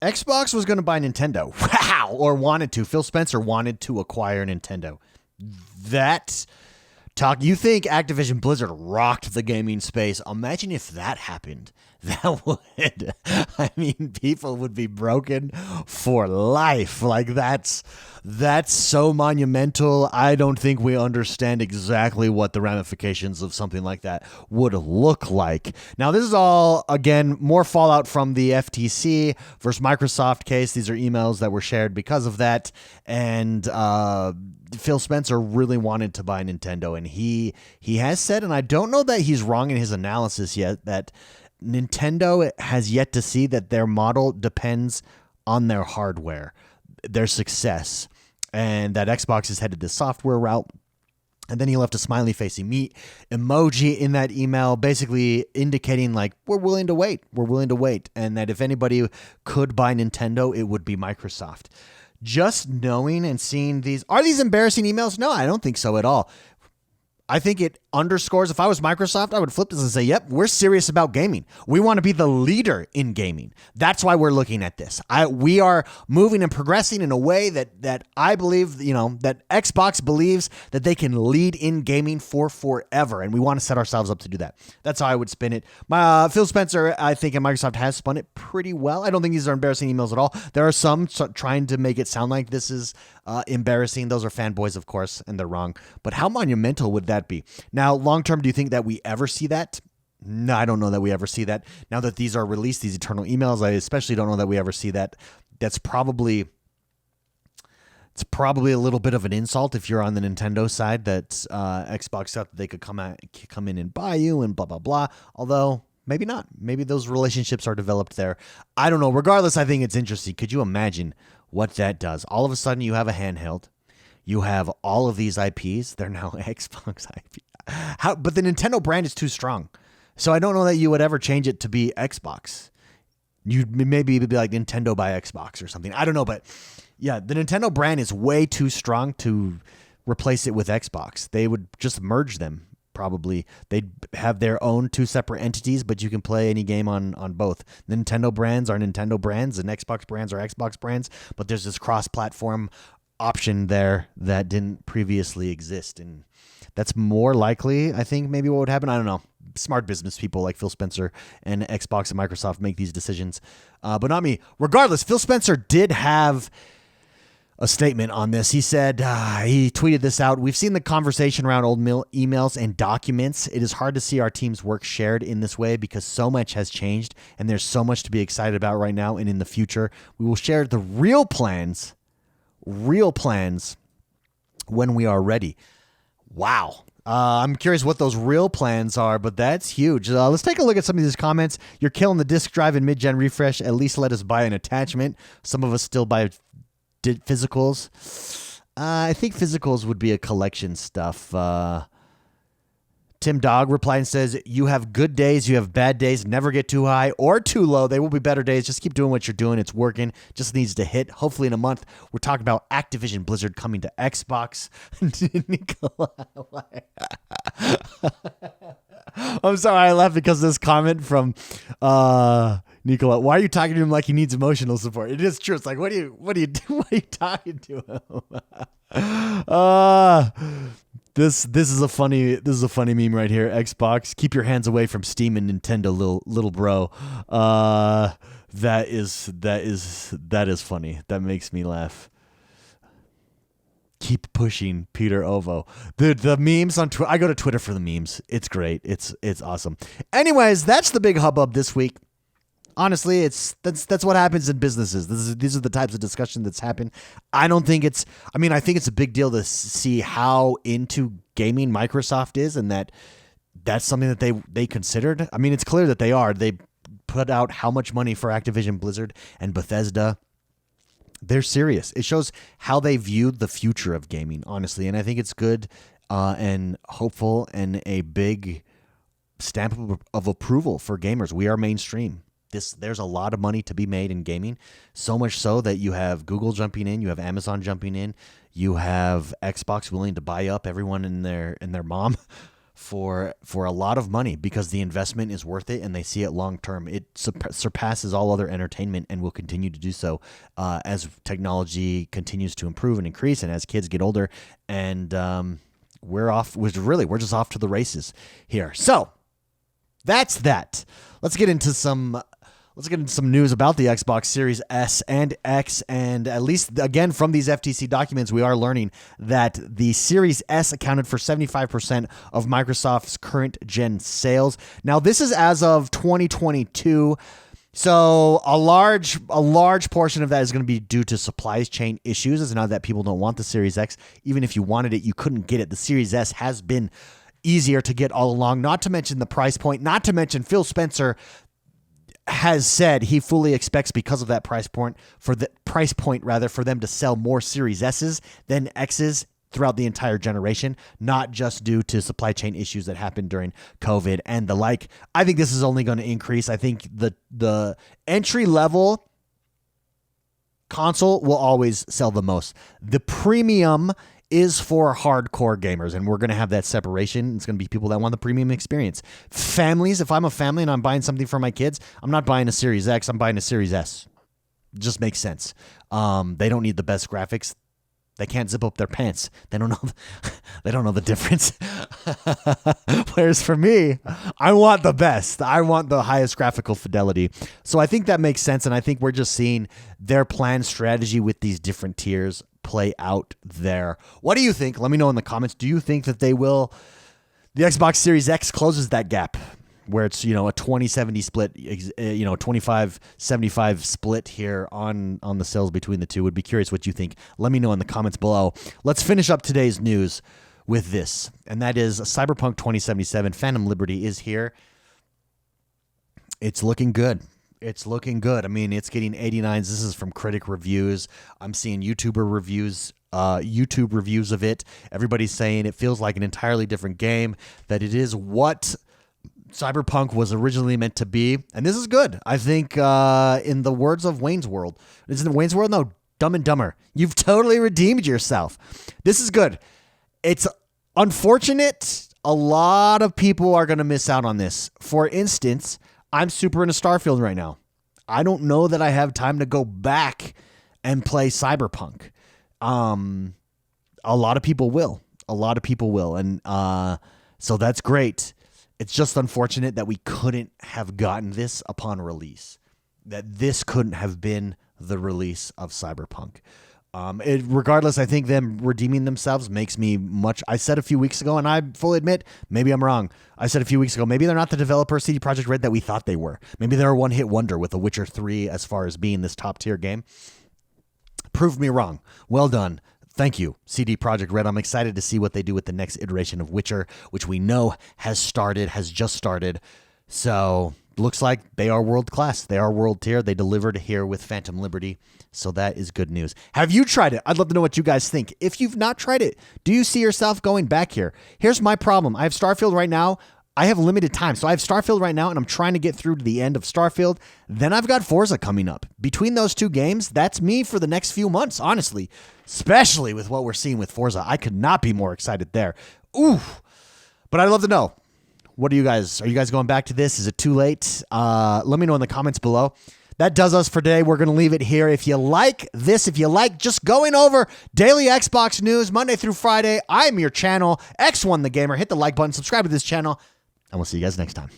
Xbox was going to buy Nintendo. Wow. Or wanted to. Phil Spencer wanted to acquire Nintendo. That talk. You think Activision Blizzard rocked the gaming space? Imagine if that happened. That would, I mean, people would be broken for life. Like that's so monumental. I don't think we understand exactly what the ramifications of something like that would look like. Now, this is all, again, more fallout from the FTC versus Microsoft case. These are emails that were shared because of that. And Phil Spencer really wanted to buy Nintendo. And he has said, and I don't know that he's wrong in his analysis yet, that Nintendo has yet to see that their model depends on their hardware, their success, and that Xbox is headed the software route. And then he left a smiley face emoji in that email, basically indicating like, we're willing to wait. We're willing to wait. And that if anybody could buy Nintendo, it would be Microsoft. Just knowing and seeing these, are these embarrassing emails? No, I don't think so at all. I think it underscores, if I was Microsoft, I would flip this and say, yep, we're serious about gaming. We want to be the leader in gaming. That's why we're looking at this. We are moving and progressing in a way that I believe, that Xbox believes that they can lead in gaming for forever. And we want to set ourselves up to do that. That's how I would spin it. Phil Spencer, I think, and Microsoft has spun it pretty well. I don't think these are embarrassing emails at all. There are some trying to make it sound like this is embarrassing. Those are fanboys, of course, and they're wrong. But how monumental would that be? Now, long term, do you think that we ever see that? No, I don't know that we ever see that. Now that these are released, these eternal emails, I especially don't know that we ever see that. It's probably a little bit of an insult if you're on the Nintendo side that Xbox thought that they could come in and buy you and blah, blah, blah. Although maybe not. Maybe those relationships are developed there. I don't know. Regardless, I think it's interesting. Could you imagine what that does? All of a sudden you have a handheld. You have all of these IPs. They're now Xbox IP. But the Nintendo brand is too strong. So I don't know that you would ever change it to be Xbox. You'd maybe be like Nintendo by Xbox or something. I don't know. But yeah, the Nintendo brand is way too strong to replace it with Xbox. They would just merge them. Probably they'd have their own two separate entities, but you can play any game on both. Nintendo brands are Nintendo brands and Xbox brands are Xbox brands, but there's this cross-platform option there that didn't previously exist. And that's more likely, I think, maybe what would happen. I don't know. Smart business people like Phil Spencer and Xbox and Microsoft make these decisions, but not me. Regardless, Phil Spencer did have a statement on this. He said, he tweeted this out. We've seen the conversation around old emails and documents. It is hard to see our team's work shared in this way because so much has changed and there's so much to be excited about right now and in the future. We will share the real plans when we are ready. Wow. I'm curious what those real plans are, but that's huge. Let's take a look at some of these comments. You're killing the disk drive in mid-gen refresh. At least let us buy an attachment. Some of us still buy physicals. I think physicals would be a collection stuff. Tim Dog replied and says, you have good days, you have bad days. Never get too high or too low. They will be better days. Just keep doing what you're doing. It's working. Just needs to hit. Hopefully in a month, we're talking about Activision Blizzard coming to Xbox. I'm sorry, I laughed because of this comment from Nicola. Why are you talking to him like he needs emotional support? It is true. It's like, what are you talking to him? This is a funny meme right here. Xbox, keep your hands away from Steam and Nintendo, little bro. That is funny. That makes me laugh. Keep pushing, Peter Ovo. The memes on Twitter. I go to Twitter for the memes. It's great. It's awesome. Anyways, that's the big hubbub this week. Honestly, that's what happens in businesses. These are the types of discussion that's happened. I think it's a big deal to see how into gaming Microsoft is, and that's something that they considered. I mean, it's clear that they are. They put out how much money for Activision Blizzard and Bethesda. They're serious. It shows how they viewed the future of gaming, honestly, and I think it's good and hopeful and a big stamp of approval for gamers. We are mainstream. There's a lot of money to be made in gaming, so much so that you have Google jumping in, you have Amazon jumping in, you have Xbox willing to buy up everyone and their mom for a lot of money because the investment is worth it and they see it long term. It surpasses all other entertainment and will continue to do so as technology continues to improve and increase, and as kids get older. And we're just off to the races here. So that's that. Let's get into some news about the Xbox Series S and X, and at least, again, from these FTC documents, we are learning that the Series S accounted for 75% of Microsoft's current gen sales. Now, this is as of 2022, so a large portion of that is going to be due to supply chain issues, as now that people don't want the Series X. Even if you wanted it, you couldn't get it. The Series S has been easier to get all along, not to mention the price point, not to mention Phil Spencer has said he fully expects, because of that price point, for them to sell more Series S's than X's throughout the entire generation, not just due to supply chain issues that happened during COVID and the like. I think this is only going to increase. I think the entry level console will always sell the most. The premium is for hardcore gamers, and we're going to have that separation. It's going to be people that want the premium experience. Families, if I'm a family and I'm buying something for my kids, I'm not buying a Series X, I'm buying a Series S. It just makes sense. They don't need the best graphics. They can't zip up their pants. They don't know. They don't know the difference. Whereas for me, I want the best. I want the highest graphical fidelity. So I think that makes sense, and I think we're just seeing their planned strategy with these different tiers play out there. What do you think? Let me know in the comments. Do you think that the Xbox Series X closes that gap where it's, a 20-70 split, 25-75 split here on the sales between the two? Would be curious what you think. Let me know in the comments below. Let's finish up today's news with this, and that is Cyberpunk 2077 Phantom Liberty is here. It's looking good. It's looking good. I mean, it's getting 89s. This is from critic reviews. I'm seeing YouTube reviews of it. Everybody's saying it feels like an entirely different game, that it is what Cyberpunk was originally meant to be. And this is good. I think in the words of Wayne's World. Isn't it Wayne's World? No, Dumb and Dumber. You've totally redeemed yourself. This is good. It's unfortunate. A lot of people are going to miss out on this. For instance, I'm super into Starfield right now. I don't know that I have time to go back and play Cyberpunk. A lot of people will. And so that's great. It's just unfortunate that we couldn't have gotten this upon release, that this couldn't have been the release of Cyberpunk. Regardless, I think them redeeming themselves makes me much. I said a few weeks ago, and I fully admit, maybe I'm wrong. I said a few weeks ago, maybe they're not the developer CD Projekt Red that we thought they were. Maybe they're a one-hit wonder with The Witcher 3 as far as being this top-tier game. Proved me wrong. Well done. Thank you, CD Projekt Red. I'm excited to see what they do with the next iteration of Witcher, which we know has just started. So looks like they are world class. They are world tier. They delivered here with Phantom Liberty. So that is good news. Have you tried it? I'd love to know what you guys think. If you've not tried it, do you see yourself going back here? Here's my problem. I have Starfield right now. I have limited time. So I have Starfield right now, and I'm trying to get through to the end of Starfield. Then I've got Forza coming up. Between those two games, that's me for the next few months, honestly. Especially with what we're seeing with Forza. I could not be more excited there. Ooh. But I'd love to know. What are you guys going back to this? Is it too late? Let me know in the comments below. That does us for today. We're going to leave it here. If you like this, if you like just going over daily Xbox news Monday through Friday, I'm your channel, X1 the Gamer. Hit the like button, subscribe to this channel, and we'll see you guys next time.